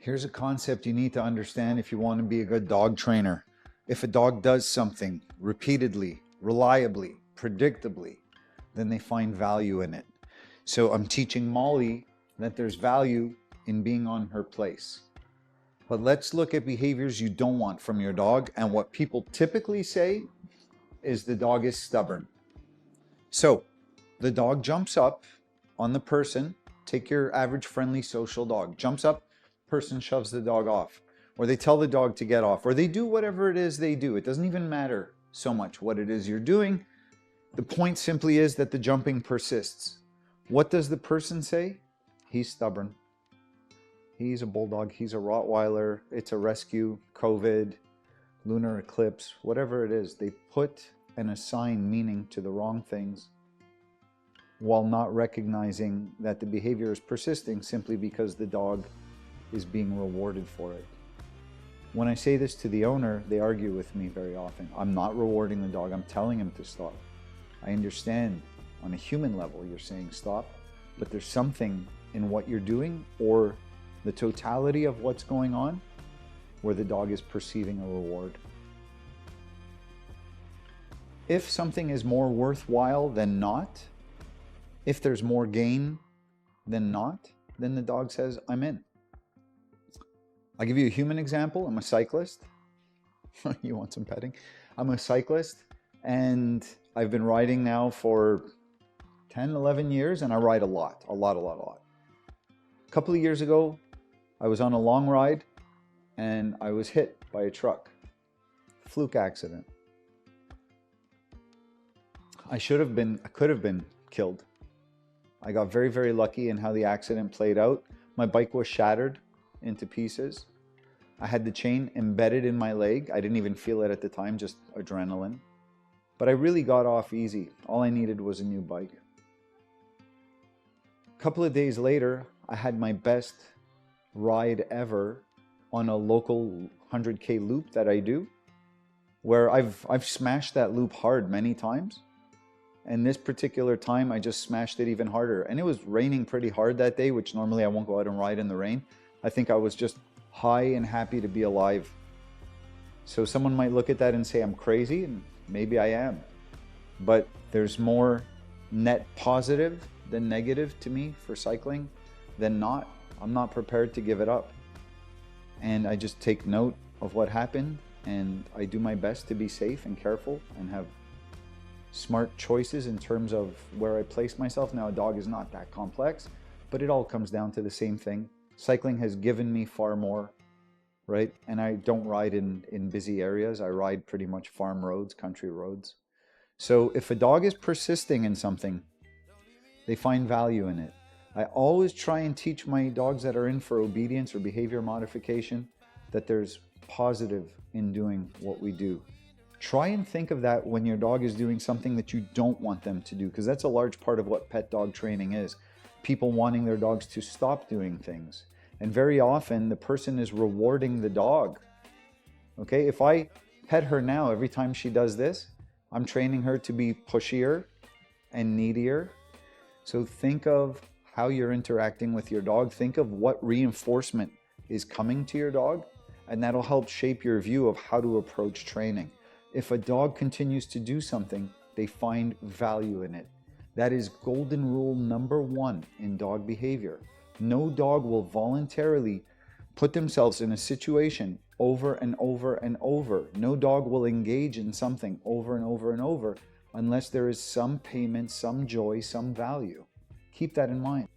Here's a concept you need to understand if you want to be a good dog trainer. If a dog does something repeatedly, reliably, predictably, then they find value in it. So I'm teaching Molly that there's value in being on her place. But let's look at behaviors you don't want from your dog, and what people typically say is the dog is stubborn. So the dog jumps up on the person. Take your average friendly social dog. Jumps up, person shoves the dog off. Or they tell the dog to get off. Or they do whatever it is they do. It doesn't even matter so much what it is you're doing. The point simply is that the jumping persists. What does the person say? He's stubborn. He's a bulldog. He's a Rottweiler. It's a rescue, COVID, lunar eclipse, whatever it is. They put and assign meaning to the wrong things, while not recognizing that the behavior is persisting simply because the dog is being rewarded for it. When I say this to the owner, they argue with me very often. I'm not rewarding the dog, I'm telling him to stop. I understand on a human level you're saying stop, but there's something in what you're doing or the totality of what's going on where the dog is perceiving a reward. If something is more worthwhile than not, if there's more gain than not, then the dog says, I'm in. I'll give you a human example. I'm a cyclist. You want some petting? I'm a cyclist and I've been riding now for 10, 11 years and I ride a lot. A couple of years ago, I was on a long ride and I was hit by a truck. Fluke accident. I could have been killed. I got very, very lucky in how the accident played out. My bike was shattered into pieces. I had the chain embedded in my leg. I didn't even feel it at the time, just adrenaline. But I really got off easy. All I needed was a new bike. A couple of days later, I had my best ride ever on a local 100K loop that I do, where I've smashed that loop hard many times. And this particular time, I just smashed it even harder. And it was raining pretty hard that day, which normally I won't go out and ride in the rain. I think I was just high and happy to be alive. So someone might look at that and say I'm crazy, and maybe I am. But there's more net positive than negative to me for cycling than not. I'm not prepared to give it up. And I just take note of what happened, and I do my best to be safe and careful and have smart choices in terms of where I place myself. Now, a dog is not that complex, but it all comes down to the same thing. Cycling has given me far more, right? And I don't ride in busy areas. I ride pretty much farm roads, country roads. So if a dog is persisting in something, they find value in it. I always try and teach my dogs that are in for obedience or behavior modification that there's positive in doing what we do. Try and think of that when your dog is doing something that you don't want them to do, because that's a large part of what pet dog training is. People wanting their dogs to stop doing things. And very often the person is rewarding the dog. Okay, if I pet her now, every time she does this, I'm training her to be pushier and needier. So think of how you're interacting with your dog. Think of what reinforcement is coming to your dog, and that'll help shape your view of how to approach training. If a dog continues to do something, they find value in it. That is golden rule number 1 in dog behavior. No dog will voluntarily put themselves in a situation over and over and over. No dog will engage in something over and over and over unless there is some payment, some joy, some value. Keep that in mind.